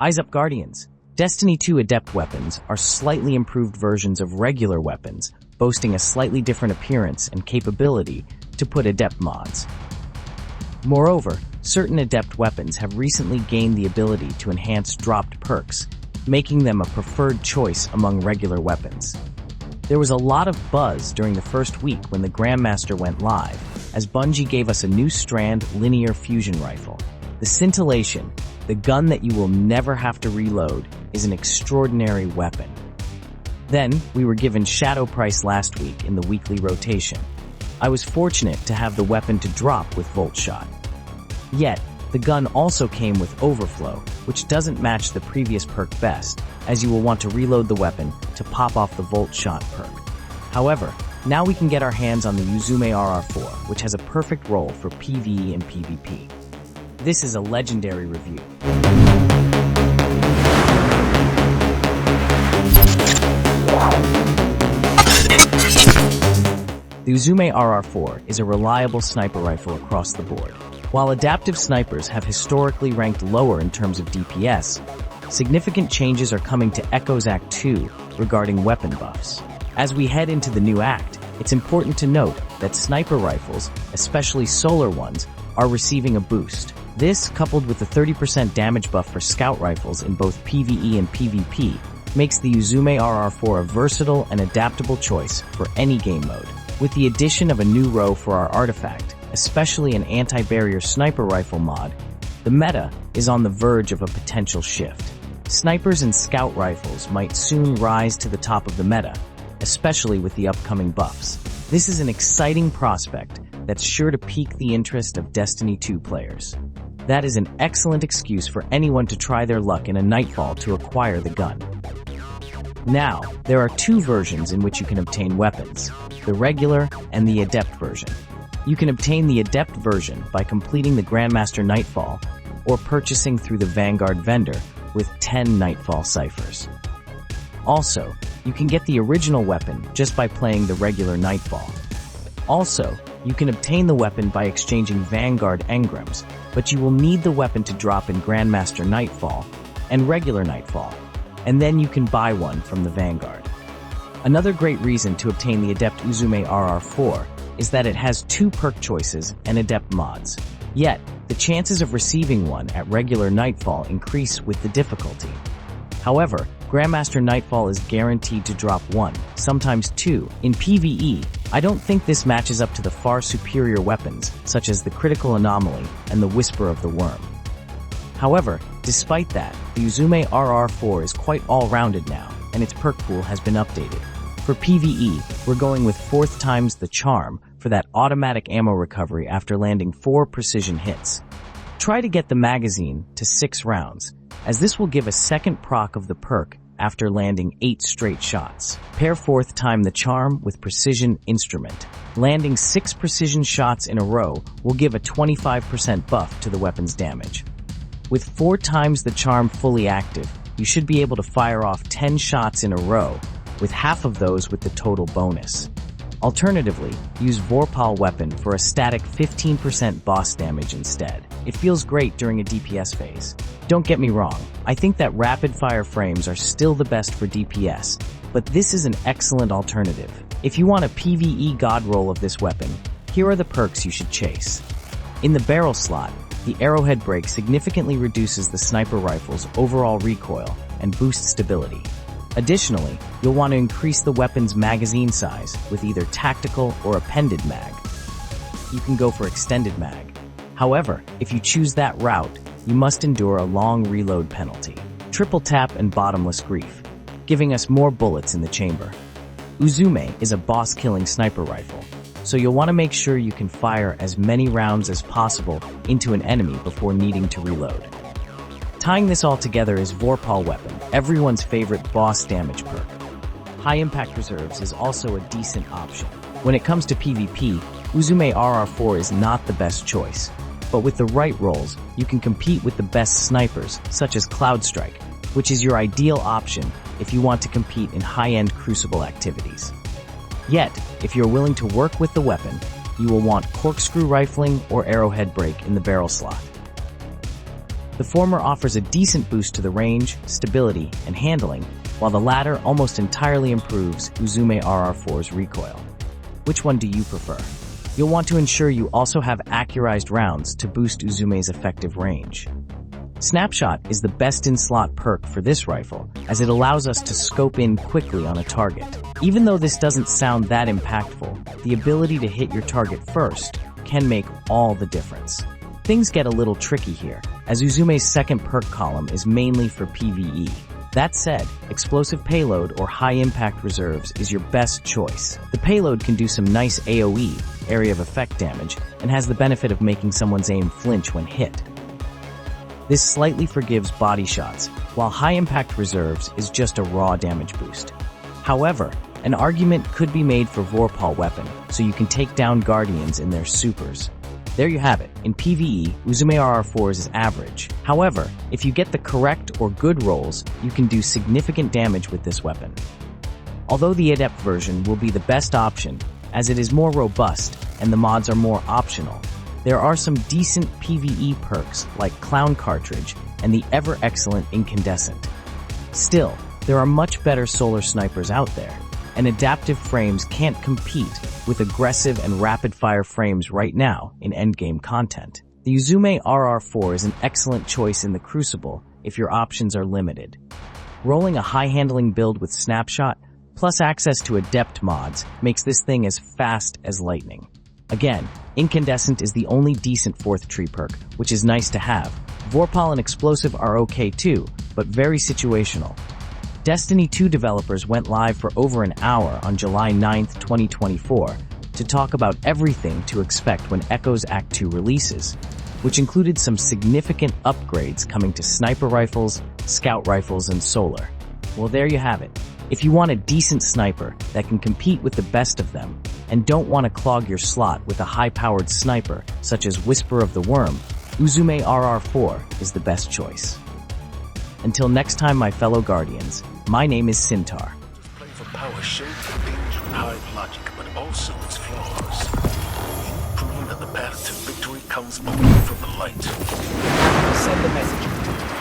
Eyes up, Guardians! Destiny 2 Adept weapons are slightly improved versions of regular weapons, boasting a slightly different appearance and capability to put Adept mods. Moreover, certain Adept weapons have recently gained the ability to enhance dropped perks, making them a preferred choice among regular weapons. There was a lot of buzz during the first week when the Grandmaster went live, as Bungie gave us a new strand linear fusion rifle. The scintillation, the gun that you will never have to reload, is an extraordinary weapon. Then, we were given Shadow Price last week in the weekly rotation. I was fortunate to have the weapon to drop with Volt Shot. Yet, the gun also came with Overflow, which doesn't match the previous perk best, as you will want to reload the weapon to pop off the Volt Shot perk. However, now we can get our hands on the Uzume rr4, which has a perfect role for PvE and PvP. This is a legendary review. The Uzume rr4 is a reliable sniper rifle across the board. While adaptive snipers have historically ranked lower in terms of DPS, significant changes are coming to Echo's Act 2 regarding weapon buffs. As we head into the new act, it's important to note that sniper rifles, especially solar ones, are receiving a boost. This, coupled with the 30% damage buff for scout rifles in both PvE and PvP, makes the Uzume rr4 a versatile and adaptable choice for any game mode. With the addition of a new row for our artifact, especially an anti-barrier sniper rifle mod, the meta is on the verge of a potential shift. Snipers and scout rifles might soon rise to the top of the meta, especially with the upcoming buffs. This is an exciting prospect that's sure to pique the interest of Destiny 2 players. That is an excellent excuse for anyone to try their luck in a Nightfall to acquire the gun. Now, there are two versions in which you can obtain weapons, the regular and the Adept version. You can obtain the Adept version by completing the Grandmaster Nightfall or purchasing through the Vanguard vendor with 10 Nightfall ciphers. Also, you can get the original weapon just by playing the regular Nightfall. Also, you can obtain the weapon by exchanging Vanguard engrams, but you will need the weapon to drop in Grandmaster Nightfall and regular Nightfall, and then you can buy one from the Vanguard. Another great reason to obtain the Adept Uzume rr4 is that it has 2 perk choices and Adept mods. Yet, the chances of receiving one at regular Nightfall increase with the difficulty. However, Grandmaster Nightfall is guaranteed to drop 1, sometimes 2. In PvE, I don't think this matches up to the far superior weapons, such as the Critical Anomaly and the Whisper of the Worm. However, despite that, the Uzume rr4 is quite all-rounded now, and its perk pool has been updated. For PvE, we're going with 4th times the Charm for that automatic ammo recovery after landing 4 precision hits. Try to get the magazine to 6 rounds, as this will give a second proc of the perk after landing 8 straight shots. Pair 4th time the Charm with Precision Instrument. Landing 6 precision shots in a row will give a 25% buff to the weapon's damage. With 4 times the Charm fully active, you should be able to fire off 10 shots in a row, with half of those with the total bonus. Alternatively, use Vorpal weapon for a static 15% boss damage instead. It feels great during a DPS phase. Don't get me wrong, I think that rapid-fire frames are still the best for DPS, but this is an excellent alternative. If you want a PvE god roll of this weapon, here are the perks you should chase. In the barrel slot, the arrowhead break significantly reduces the sniper rifle's overall recoil and boosts stability. Additionally, you'll want to increase the weapon's magazine size with either tactical or appended mag. You can go for extended mag. However, if you choose that route, you must endure a long reload penalty. Triple tap and bottomless grief, giving us more bullets in the chamber. Uzume is a boss-killing sniper rifle, so you'll want to make sure you can fire as many rounds as possible into an enemy before needing to reload. Tying this all together is Vorpal weapon, everyone's favorite boss damage perk. High impact reserves is also a decent option. When it comes to PvP, Uzume rr4 is not the best choice, but with the right rolls, you can compete with the best snipers, such as Cloudstrike, which is your ideal option if you want to compete in high-end Crucible activities. Yet, if you're willing to work with the weapon, you will want corkscrew rifling or arrowhead break in the barrel slot. The former offers a decent boost to the range, stability, and handling, while the latter almost entirely improves Uzume rr4's recoil. Which one do you prefer? You'll want to ensure you also have accurized rounds to boost Uzume's effective range. Snapshot is the best-in-slot perk for this rifle, as it allows us to scope in quickly on a target. Even though this doesn't sound that impactful, the ability to hit your target first can make all the difference. Things get a little tricky here, as Uzume's second perk column is mainly for PvE. That said, explosive payload or high-impact reserves is your best choice. The payload can do some nice AoE, area of effect damage, and has the benefit of making someone's aim flinch when hit. This slightly forgives body shots, while high-impact reserves is just a raw damage boost. However, an argument could be made for Vorpal weapon, so you can take down Guardians in their supers. There you have it. In PvE, Uzume rr4 is average. However, if you get the correct or good rolls, you can do significant damage with this weapon. Although the Adept version will be the best option, as it is more robust and the mods are more optional, there are some decent PvE perks like Clown Cartridge and the ever-excellent Incandescent. Still, there are much better solar snipers out there, and adaptive frames can't compete with aggressive and rapid-fire frames right now in endgame content. The Uzume rr4 is an excellent choice in the Crucible if your options are limited. Rolling a high-handling build with Snapshot, plus access to Adept mods, makes this thing as fast as lightning. Again, Incandescent is the only decent fourth tree perk, which is nice to have. Vorpal and Explosive are okay too, but very situational. Destiny 2 developers went live for over an hour on July 9th, 2024, to talk about everything to expect when Echoes Act 2 releases, which included some significant upgrades coming to sniper rifles, scout rifles, and solar. Well, there you have it. If you want a decent sniper that can compete with the best of them, and don't want to clog your slot with a high-powered sniper such as Whisper of the Worm, Uzume rr4 is the best choice. Until next time, my fellow Guardians, my name is Sintar. Play for power shaped danger and hide logic, but also its flaws. You've proven that the path to victory comes only from the light. Send the message.